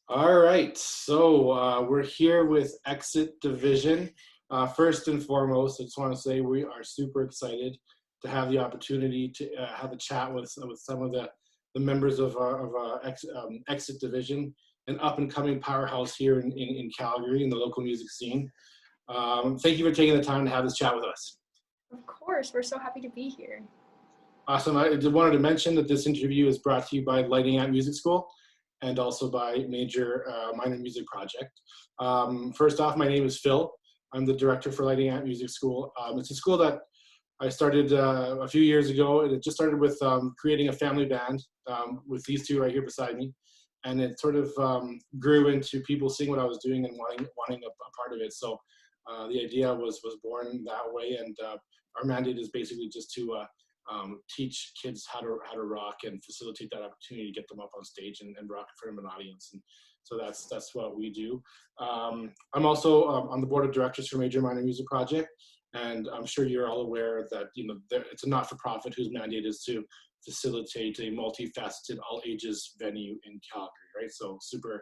All right, so we're here with Exit Division. First and foremost, I just want to say we are super excited to have the opportunity to have a chat with some of the members of Exit Division, an up-and-coming powerhouse here in Calgary in the local music scene. Thank you for taking the time to have this chat with us. Of course, we're so happy to be here. Awesome. I just wanted to mention that this interview is brought to you by Lighting Out Music School and also by Minor Music Project. First off, my name is Phil. I'm the director for Lighting Out Music School. It's a school that I started a few years ago, and it just started with creating a family band with these two right here beside me. And it sort of grew into people seeing what I was doing and wanting a part of it. So the idea was born that way, and our mandate is basically just to teach kids how to rock and facilitate that opportunity to get them up on stage and rock in front of an audience. And so that's what we do. I'm also on the board of directors for Minor Music Project, and I'm sure you're all aware that it's a not-for-profit whose mandate is to facilitate a multifaceted, all-ages venue in Calgary, right? So super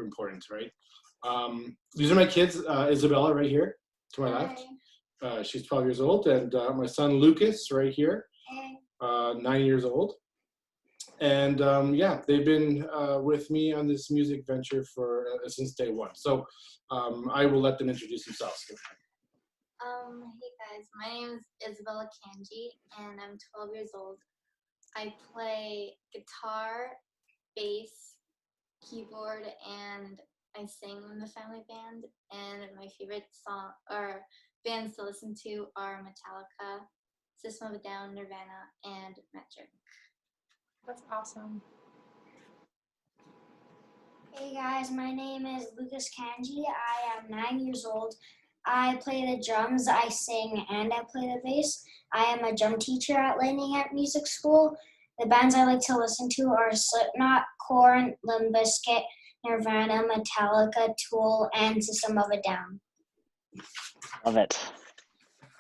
important, right? These are my kids, Isabella right here to my left. She's 12 years old, and my son Lucas right here, 9 years old. And yeah, they've been with me on this music venture for since day one. So I will let them introduce themselves. Hey guys, my name is Isabella Kanji, and I'm 12 years old. I play guitar, bass, keyboard, and I sing in the family band. And my favorite song or bands to listen to are Metallica, System of a Down, Nirvana, and Metric. That's awesome. Hey guys, my name is Lucas Kanji. I am 9 years old. I play the drums, I sing, and I play the bass. I am a drum teacher at Lighting Out Music School. The bands I like to listen to are Slipknot, Korn, Limp Bizkit, Nirvana, Metallica, Tool, and System of a Down. Love it.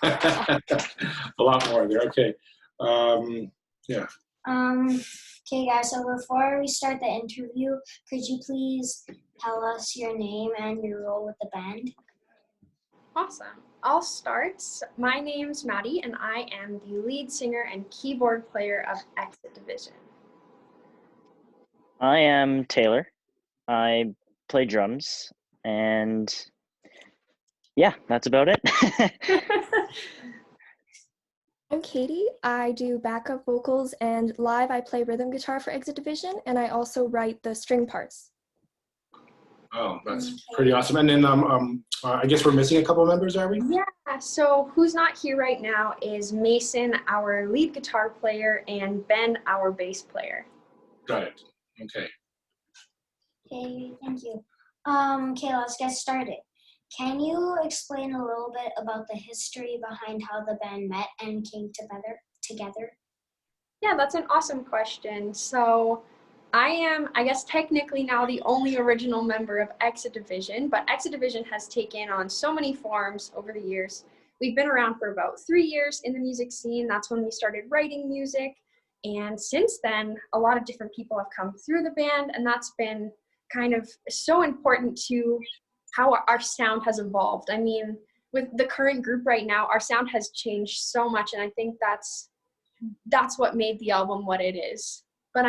A lot more there. Okay. Yeah. Okay, guys, so before we start the interview, could you please tell us your name and your role with the band? Awesome. I'll start. My name's Maddie, and I am the lead singer and keyboard player of Exit Division. I am Taylor. I play drums, and yeah, that's about it. I'm Katie. I do backup vocals, and live I play rhythm guitar for Exit Division, and I also write the string parts. Oh, that's pretty awesome. And then I guess we're missing a couple members, are we? Yeah, so who's not here right now is Mason, our lead guitar player, and Ben, our bass player. Got it. Okay. Okay, thank you. Okay, let's get started. Can you explain a little bit about the history behind how the band met and came together? Yeah, that's an awesome question. So I am, I guess, technically now the only original member of Exit Division, but Exit Division has taken on so many forms over the years. We've been around for about 3 years in the music scene. That's when we started writing music. And since then, a lot of different people have come through the band, and that's been kind of so important to how our sound has evolved. I mean, with the current group right now, our sound has changed so much, and I think that's what made the album what it is. But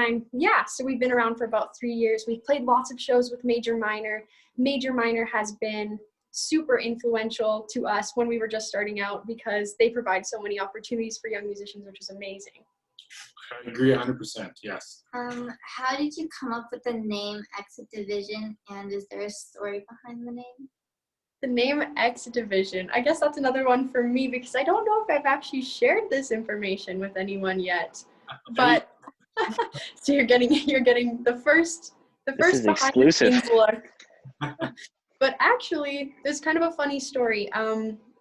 so we've been around for about 3 years. We've played lots of shows with Major Minor. Major Minor has been super influential to us when we were just starting out because they provide so many opportunities for young musicians, which is amazing. I agree 100%, yes. How did you come up with the name Exit Division, and is there a story behind the name? The name Exit Division, I guess that's another one for me because I don't know if I've actually shared this information with anyone yet. But so you're getting the first This is behind exclusive. the scenes look. But actually, there's kind of a funny story.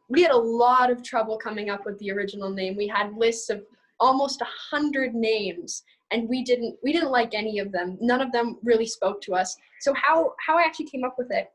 We had a lot of trouble coming up with the original name. We had lists of almost 100 names, and we didn't like any of them. None of them really spoke to us. So how I actually came up with it,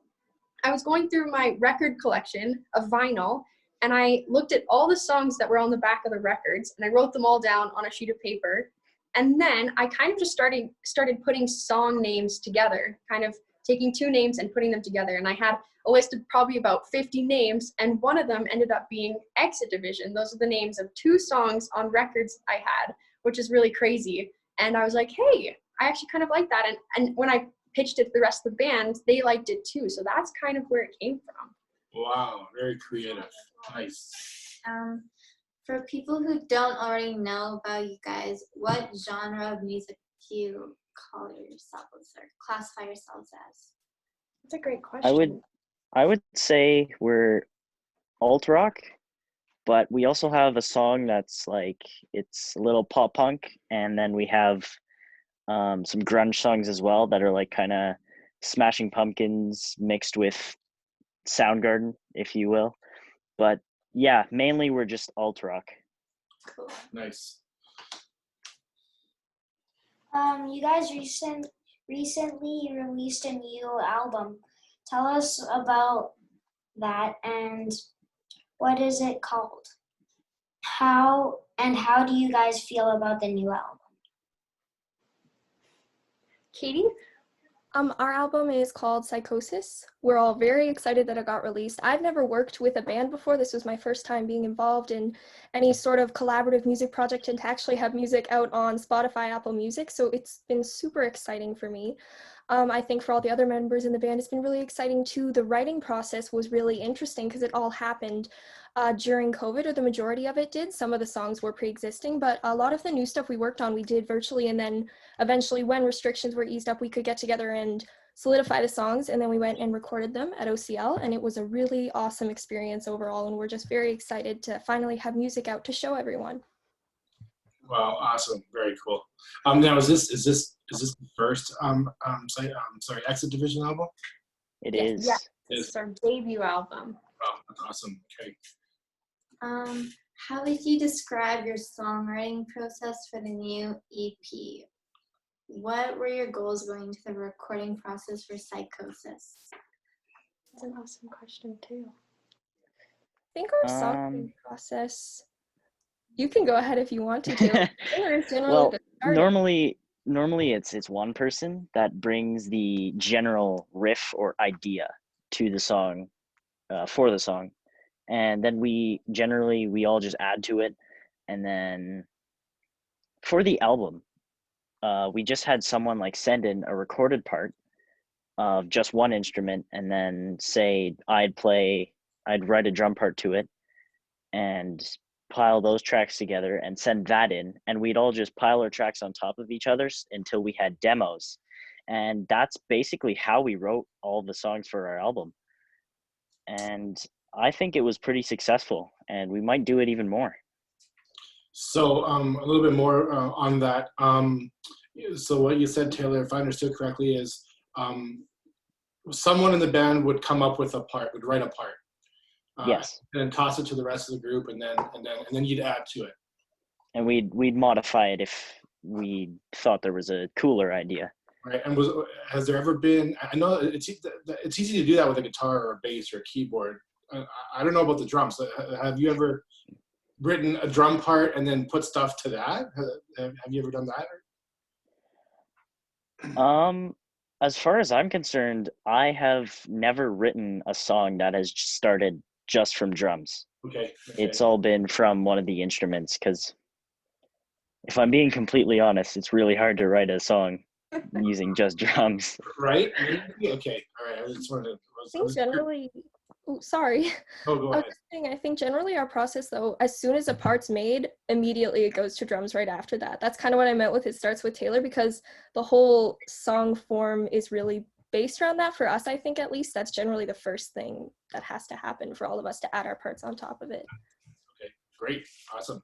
I was going through my record collection of vinyl, and I looked at all the songs that were on the back of the records, and I wrote them all down on a sheet of paper. And then I kind of just started putting song names together, kind of taking two names and putting them together. And I had a list of probably about 50 names, and one of them ended up being Exit Division. Those are the names of two songs on records I had, which is really crazy. And I was like, hey, I actually kind of like that. And when I pitched it to the rest of the band, they liked it too. So that's kind of where it came from. Wow, very creative. Nice. For people who don't already know about you guys, what genre of music do you call yourselves or classify yourselves as? That's a great question. I would say we're alt rock, but we also have a song that's like it's a little pop punk, and then we have some grunge songs as well that are like kind of Smashing Pumpkins mixed with Soundgarden, if you will. But yeah, mainly we're just alt rock. Cool. Nice. You guys recently released a new album. Tell us about that and what is it called? How do you guys feel about the new album? Katie? Our album is called Psychosis. We're all very excited that it got released. I've never worked with a band before. This was my first time being involved in any sort of collaborative music project and to actually have music out on Spotify, Apple Music. So it's been super exciting for me. I think for all the other members in the band, it's been really exciting too. The writing process was really interesting because it all happened during COVID, or the majority of it did. Some of the songs were pre-existing, but a lot of the new stuff we worked on, we did virtually. And then eventually when restrictions were eased up, we could get together and solidify the songs. And then we went and recorded them at OCL. And it was a really awesome experience overall. And we're just very excited to finally have music out to show everyone. Wow, awesome, very cool. Now is this the first Exit Division album? It Yeah, is. yeah. This is our debut album. Wow, that's awesome. Okay. How would you describe your songwriting process for the new EP? What were your goals going into the recording process for Psychosis? That's an awesome question too. I think our songwriting process, you can go ahead if you want to, Taylor. Well, normally it's one person that brings the general riff or idea to the song, for the song, and then we all just add to it. And then for the album, we just had someone like send in a recorded part of just one instrument, and then say I'd write a drum part to it and pile those tracks together and send that in, and we'd all just pile our tracks on top of each other's until we had demos. And that's basically how we wrote all the songs for our album. And I think it was pretty successful, and we might do it even more. So a little bit more on that. So what you said, Taylor, if I understood correctly, is someone in the band would come up with would write a part. Yes. And then toss it to the rest of the group, and then you'd add to it. And we'd modify it if we thought there was a cooler idea. Right. And has there ever been? I know it's easy to do that with a guitar or a bass or a keyboard. I don't know about the drums. Have you ever written a drum part and then put stuff to that? Have you ever done that? As far as I'm concerned, I have never written a song that has started just from drums. Okay. It's all been from one of the instruments, because if I'm being completely honest, it's really hard to write a song using just drums. Right? Okay. All right. I just wanted to. I think generally, sorry. Oh, go ahead. I think generally our process, though, as soon as a part's made, immediately it goes to drums right after that. That's kind of what I meant with it starts with Taylor, because the whole song form is really based around that. For us, I think at least that's generally the first thing that has to happen for all of us to add our parts on top of it. Okay, great, awesome.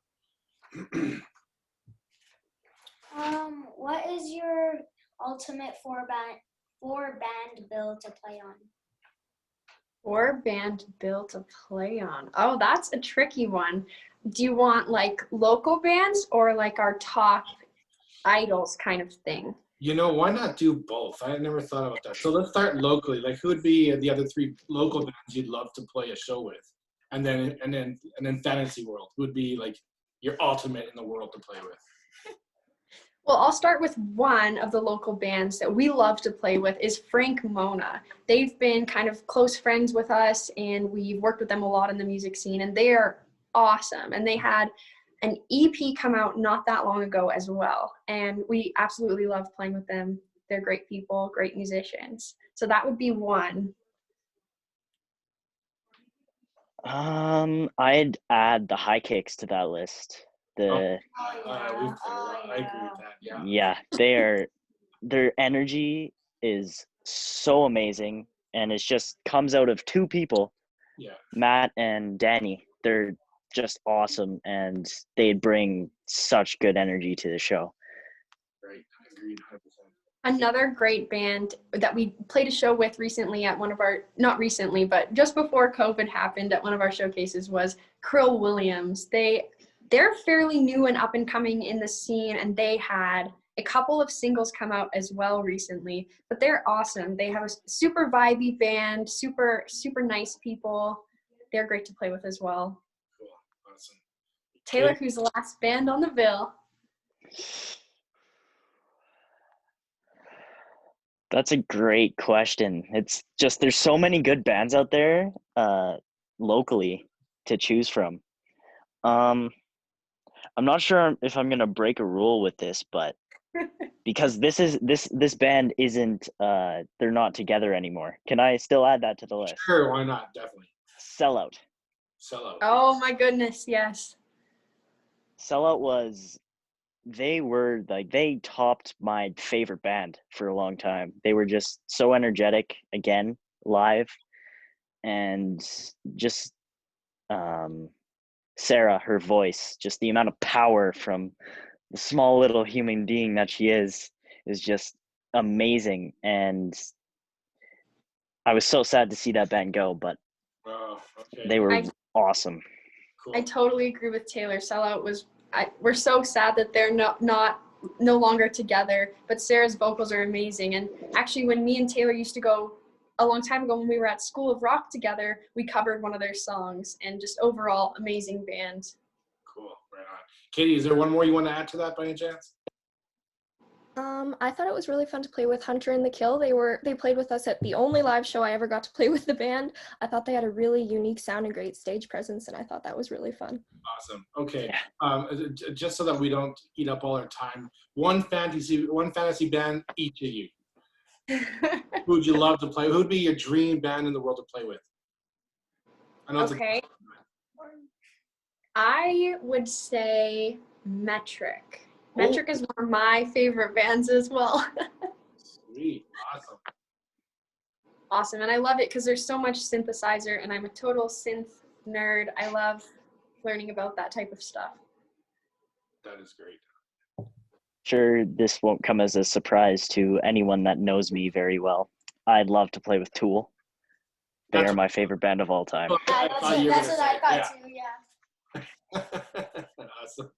What is your ultimate four-band bill to play on? Four-band bill to play on. Oh, that's a tricky one. Do you want like local bands or like our top idols kind of thing? You know, why not do both? I never thought about that. So let's start locally. Like, who would be the other three local bands you'd love to play a show with? And then fantasy world, who would be like your ultimate in the world to play with? Well, I'll start with one of the local bands that we love to play with is Frank Mona. They've been kind of close friends with us, and we've worked with them a lot in the music scene, and they are awesome. And they had an EP come out not that long ago as well, and we absolutely love playing with them. They're great people, great musicians. So that would be one. I'd add the High Kicks to that list. The Oh We've yeah. played a lot. I agree with that. Yeah. yeah, their energy is so amazing, and it just comes out of two people, Yeah. Matt and Danny. They're just awesome, and they bring such good energy to the show. Right. I agree 100%. Another great band that we played a show with recently at one of our, not recently, but just before COVID happened at one of our showcases was Krill Williams. They're fairly new and up and coming in the scene, and they had a couple of singles come out as well recently, but they're awesome. They have a super vibey band, super, super nice people. They're great to play with as well. Cool. Awesome. Taylor, Okay. who's the last band on the bill? That's a great question. It's just there's so many good bands out there locally to choose from. I'm not sure if I'm gonna break a rule with this, but because this band isn't they're not together anymore. Can I still add that to the list? Sure, why not? Definitely. Sellout. Sellout. Oh my goodness, yes. Sellout was they topped my favorite band for a long time. They were just so energetic again live, and just Sarah, her voice, just the amount of power from the small little human being that she is just amazing. And I was so sad to see that band go, but Oh, okay. they were awesome. Cool. I totally agree with Taylor. Sellout was. We're so sad that they're no longer together. But Sarah's vocals are amazing. And actually, when me and Taylor used to go a long time ago when we were at School of Rock together, we covered one of their songs. And just overall, amazing band. Cool. Right on. Katie, is there one more you want to add to that by any chance? I thought it was really fun to play with Hunter and the Kill. They played with us at the only live show I ever got to play with the band. I thought they had a really unique sound and great stage presence, and I thought that was really fun. Awesome. Okay. Yeah. Just so that we don't eat up all our time, one fantasy band each of you. Who would you love to play? Who would be your dream band in the world to play with? I know Okay. I would say Metric. Metric is one of my favorite bands as well. Sweet. Awesome. Awesome. And I love it because there's so much synthesizer, and I'm a total synth nerd. I love learning about that type of stuff. That is great. Sure, this won't come as a surprise to anyone that knows me very well. I'd love to play with Tool. They are my favorite band of all time. Yeah, that's what I thought too. Yeah. Awesome.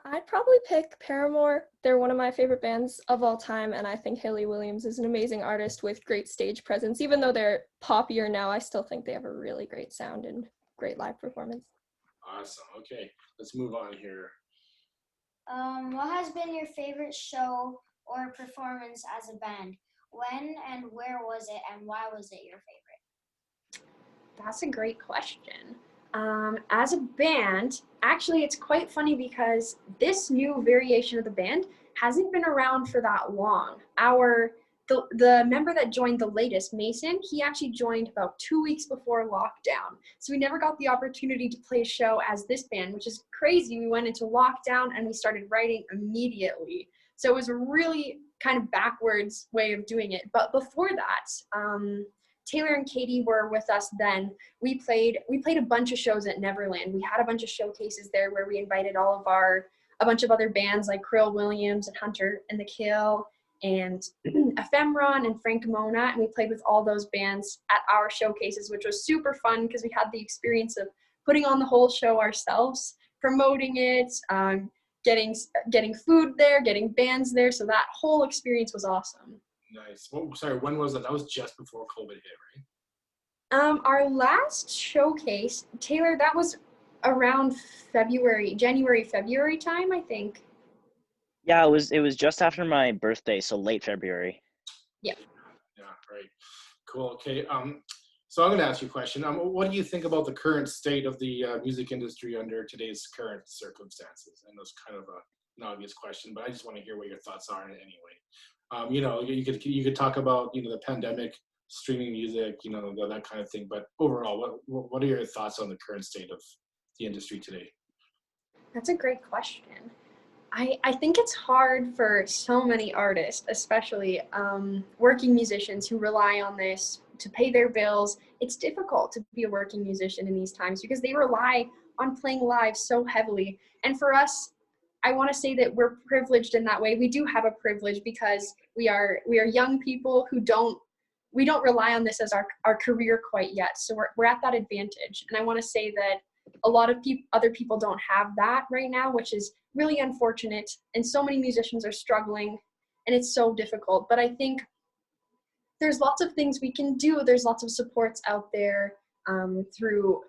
I'd probably pick Paramore. They're one of my favorite bands of all time, and I think Krill Williams is an amazing artist with great stage presence. Even though they're poppier now, I still think they have a really great sound and great live performance. Awesome. Okay, let's move on here. What has been your favorite show or performance as a band? When and where was it, and why was it your favorite? That's a great question. As a band, actually, it's quite funny because this new variation of the band hasn't been around for that long. The member that joined the latest, Mason, he actually joined about 2 weeks before lockdown. So we never got the opportunity to play a show as this band, which is crazy. We went into lockdown and we started writing immediately. So it was a really kind of backwards way of doing it. But before that, Taylor and Katie were with us then. We played a bunch of shows at Neverland. We had a bunch of showcases there where we invited a bunch of other bands like Krill Williams and Hunter and the Kill and Ephemeron and Frank Mona, and we played with all those bands at our showcases, which was super fun because we had the experience of putting on the whole show ourselves, promoting it, getting food there, getting bands there. So that whole experience was awesome. Nice. Sorry, when was that? That was just before COVID hit, right? Our last showcase, Taylor, that was around January, February time, I think. Yeah, it was just after my birthday, so late February. Yeah. Yeah, right. Cool. Okay. So I'm going to ask you a question. What do you think about the current state of the music industry under today's current circumstances? And that's kind of an obvious question, but I just want to hear what your thoughts are in it anyway. You could talk about the pandemic, streaming music, that kind of thing. But overall, what are your thoughts on the current state of the industry today? That's a great question. I think it's hard for so many artists, especially working musicians who rely on this to pay their bills. It's difficult to be a working musician in these times because they rely on playing live so heavily. And for us, I want to say that we're privileged in that way. We do have a privilege because we are young people who we don't rely on this as our career quite yet. So we're at that advantage. And I want to say that a lot of other people don't have that right now, which is really unfortunate. And so many musicians are struggling and it's so difficult. But I think there's lots of things we can do. There's lots of supports out there through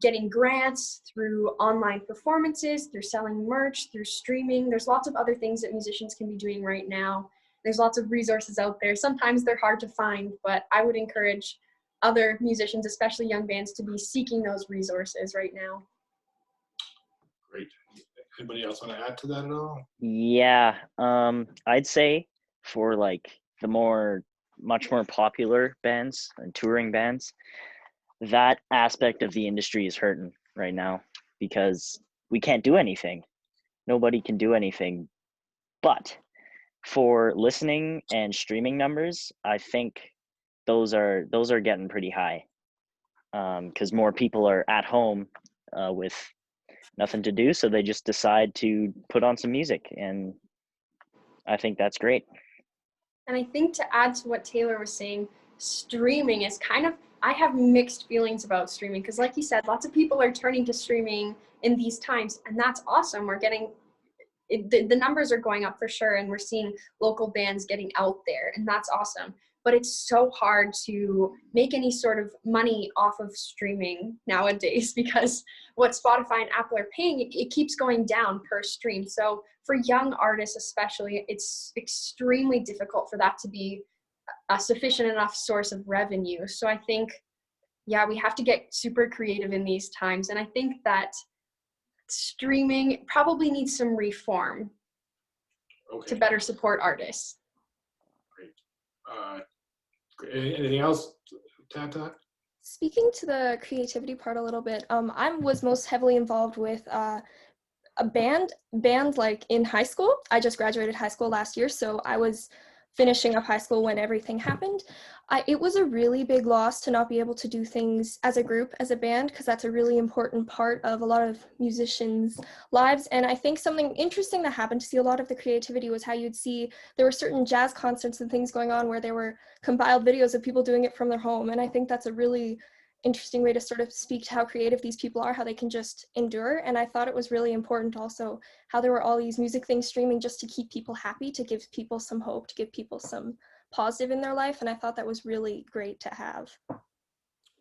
getting grants, through online performances, through selling merch, through streaming. There's lots of other things that musicians can be doing right now. There's lots of resources out there. Sometimes they're hard to find, but I would encourage other musicians, especially young bands, to be seeking those resources right now. Great. Anybody else want to add to that at all? Yeah, I'd say for like the much more popular bands and touring bands, that aspect of the industry is hurting right now because we can't do anything. Nobody can do anything. But for listening and streaming numbers, I think those are getting pretty high because more people are at home with nothing to do, so they just decide to put on some music, and I think that's great. And I think to add to what Taylor was saying, streaming is I have mixed feelings about streaming because like you said, lots of people are turning to streaming in these times, and that's awesome. We're getting the numbers are going up for sure, and we're seeing local bands getting out there, and that's awesome. But it's so hard to make any sort of money off of streaming nowadays because what Spotify and Apple are paying, it keeps going down per stream. So for young artists especially, it's extremely difficult for that to be a sufficient enough source of revenue. So I think, yeah, we have to get super creative in these times. And I think that streaming probably needs some reform to better support artists. Great. Anything else to add to that? Speaking to the creativity part a little bit, I was most heavily involved with a band like in high school. I just graduated high school last year, so I was finishing up high school when everything happened. It was a really big loss to not be able to do things as a group, as a band, because that's a really important part of a lot of musicians' lives. And I think something interesting that happened to see a lot of the creativity was how you'd see there were certain jazz concerts and things going on where there were compiled videos of people doing it from their home. And I think that's a really interesting way to sort of speak to how creative these people are, how they can just endure. And I thought it was really important also how there were all these music things streaming just to keep people happy, to give people some hope, to give people some positive in their life. And I thought that was really great to have.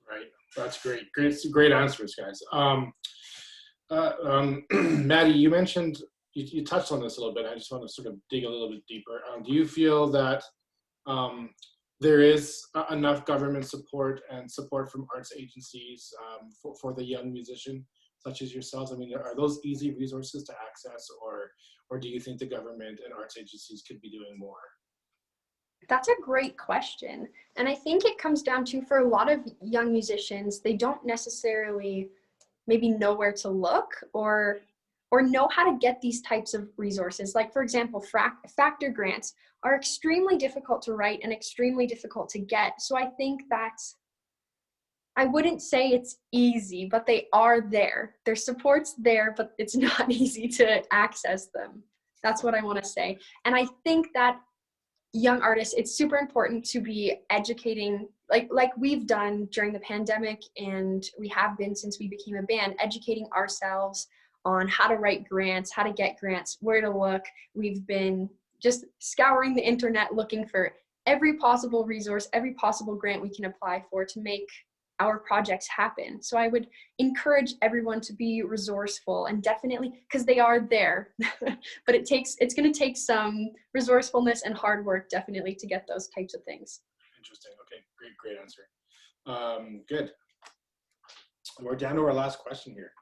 Right, that's great. Great answers, guys. Maddie, you mentioned, you touched on this a little bit. I just want to sort of dig a little bit deeper. Do you feel that there is enough government support and support from arts agencies for the young musician such as yourselves? I mean, are those easy resources to access, or do you think the government and arts agencies could be doing more? That's a great question. And I think it comes down to, for a lot of young musicians, they don't necessarily maybe know where to look or know how to get these types of resources. Like, for example, factor grants are extremely difficult to write and extremely difficult to get. So I think that I wouldn't say it's easy, but they are there. Their support's there, but it's not easy to access them. That's what I want to say. And I think that young artists, it's super important to be educating, like we've done during the pandemic, and we have been since we became a band, educating ourselves on how to write grants, how to get grants, where to look. We've been just scouring the internet looking for every possible resource, every possible grant we can apply for to make our projects happen. So I would encourage everyone to be resourceful, and definitely, because they are there, but it's going to take some resourcefulness and hard work definitely to get those types of things. Interesting. Okay, great answer. Good. We're down to our last question here.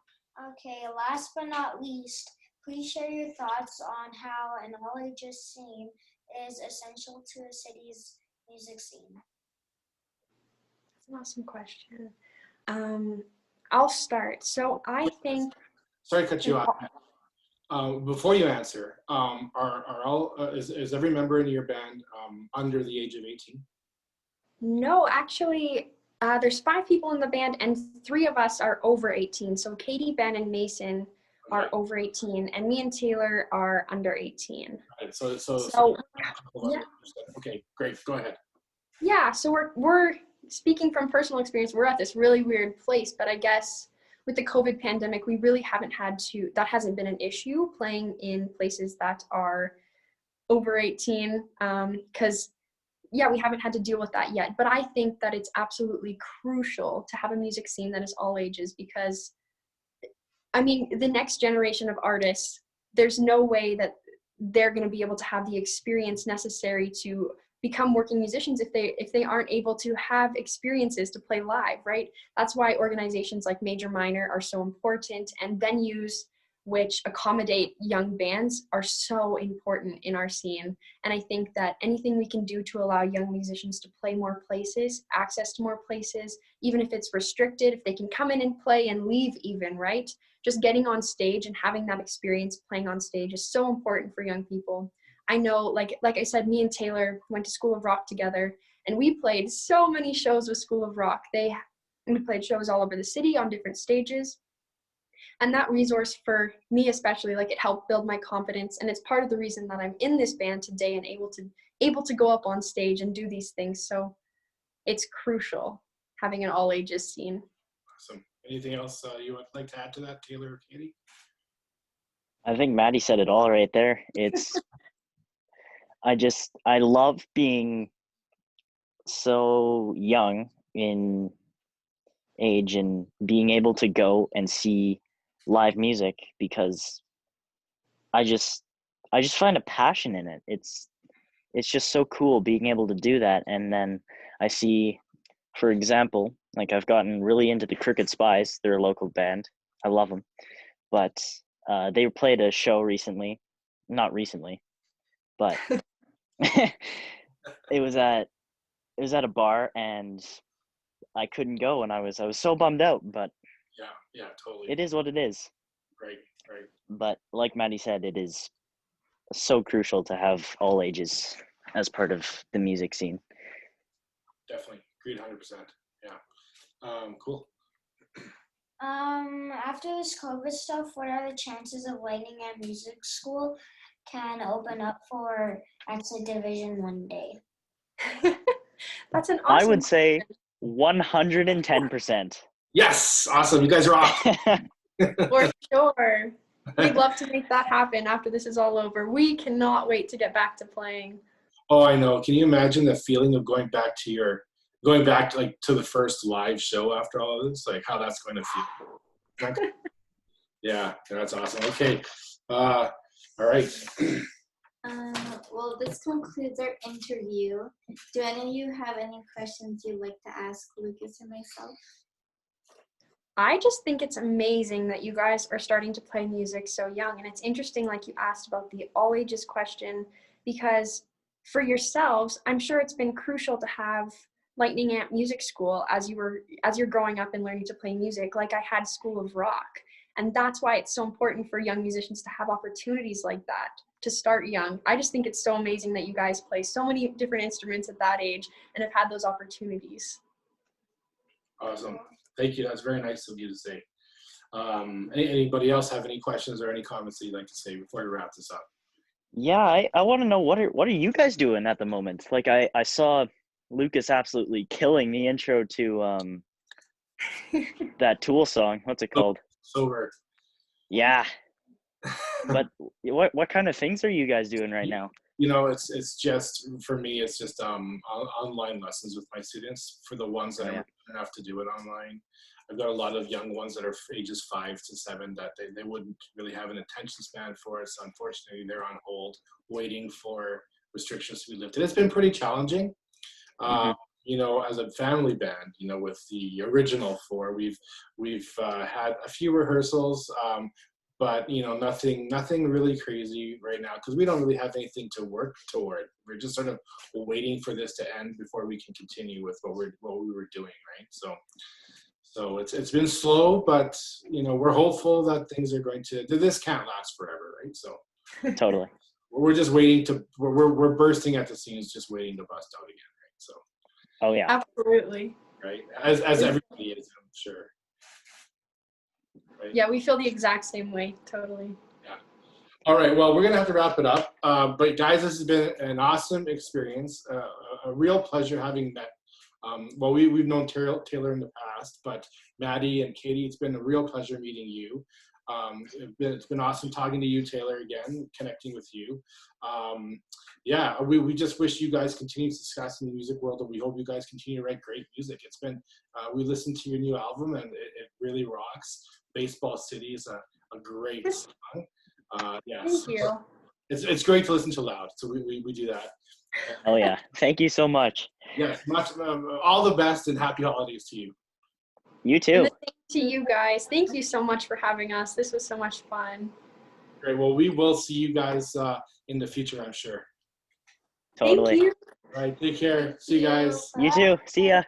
Okay, last but not least, please share your thoughts on how an all-ages scene is essential to a city's music scene. That's an awesome question. I'll start. So I think. Sorry to cut you off. Before you answer, is every member in your band under the age of 18? No, actually, there's 5 people in the band, and 3 of us are over 18. So Katie, Ben, and Mason are over 18, and me and Taylor are under 18. Right, so yeah. Okay, great. Go ahead. Yeah, so we're speaking from personal experience. We're at this really weird place, but I guess with the COVID pandemic, we really haven't had to. That hasn't been an issue playing in places that are over 18, because. Yeah, we haven't had to deal with that yet, but I think that it's absolutely crucial to have a music scene that is all ages, because, I mean, the next generation of artists, there's no way that they're going to be able to have the experience necessary to become working musicians if they aren't able to have experiences to play live, right? That's why organizations like Major Minor are so important, and venues which accommodate young bands are so important in our scene. And I think that anything we can do to allow young musicians to play more places, access to more places, even if it's restricted, if they can come in and play and leave even, right? Just getting on stage and having that experience playing on stage is so important for young people. I know, like I said, me and Taylor went to School of Rock together, and we played so many shows with School of Rock. We played shows all over the city on different stages. And that resource for me especially, like, it helped build my confidence, and it's part of the reason that I'm in this band today and able to go up on stage and do these things. So it's crucial having an all ages scene. Awesome. Anything else you would like to add to that, Taylor or Katie? I think Maddie said it all right there. It's I love being so young in age and being able to go and see live music, because I just find a passion in it. It's just so cool being able to do that. And then I see, for example, like, I've gotten really into the Crooked Spies. They're a local band. I love them. But they played a show recently. Not recently, but it was at a bar, and I couldn't go, and I was so bummed out, but yeah, totally. it is what it is. Right. But like Maddie said, it is so crucial to have all ages as part of the music scene. Definitely. Agreed 100%. Yeah. Cool. After this COVID stuff, what are the chances of Lightning at Music School can open up for Exit Division one day? That's an awesome I would say 110%. Yes. Awesome. You guys are off. For sure. We'd love to make that happen after this is all over. We cannot wait to get back to playing. Oh, I know. Can you imagine the feeling of going back to the first live show after all of this? Like, how that's going to feel. Yeah, that's awesome. Okay. All right. Well, this concludes our interview. Do any of you have any questions you'd like to ask Lucas or myself? I just think it's amazing that you guys are starting to play music so young. And it's interesting, like you asked about the all ages question, because for yourselves, I'm sure it's been crucial to have Lightning Amp Music School as you're growing up and learning to play music. Like, I had School of Rock. And that's why it's so important for young musicians to have opportunities like that, to start young. I just think it's so amazing that you guys play so many different instruments at that age and have had those opportunities. Awesome. Thank you. That's very nice of you to say. Anybody else have any questions or any comments that you'd like to say before we wrap this up? Yeah, I want to know, what are you guys doing at the moment? Like, I saw Lucas absolutely killing the intro to that Tool song. What's it called? Sober. Yeah. But what kind of things are you guys doing right now? You know, it's just, for me, it's just online lessons with my students for the ones that are enough to do it online. I've got a lot of young ones that are ages 5 to 7 that they wouldn't really have an attention span for it. So unfortunately, they're on hold waiting for restrictions to be lifted. It's been pretty challenging. You know, as a family band, you know, with the original 4, we've had a few rehearsals, but you know, nothing really crazy right now because we don't really have anything to work toward. We're just sort of waiting for this to end before we can continue with what we were doing, right? So it's been slow, but you know, we're hopeful that things are going to. This can't last forever, right? So Totally. we're just waiting to. We're bursting at the seams, just waiting to bust out again, right? So. Oh yeah. Absolutely. Right, as everybody is, I'm sure. Right? Yeah, we feel the exact same way. Totally. Yeah. All right. Well, we're gonna have to wrap it up. But guys, this has been an awesome experience. A real pleasure having met. Well, we've known Taylor in the past, but Maddie and Katie, it's been a real pleasure meeting you. It's been awesome talking to you, Taylor, again, connecting with you. Yeah, we just wish you guys continued success in the music world, and we hope you guys continue to write great music. It's been, we listened to your new album, and it really rocks. Baseball City is a great song. Yeah, Thank you. It's great to listen to loud, so we do that. Oh yeah. Thank you so much. Yes, all the best and happy holidays to you. You And too. the same to you guys. Thank you so much for having us. This was so much fun. Great. Well, we will see you guys in the future, I'm sure. Totally. Thank you. All right. Take care. See you guys. You too. See ya.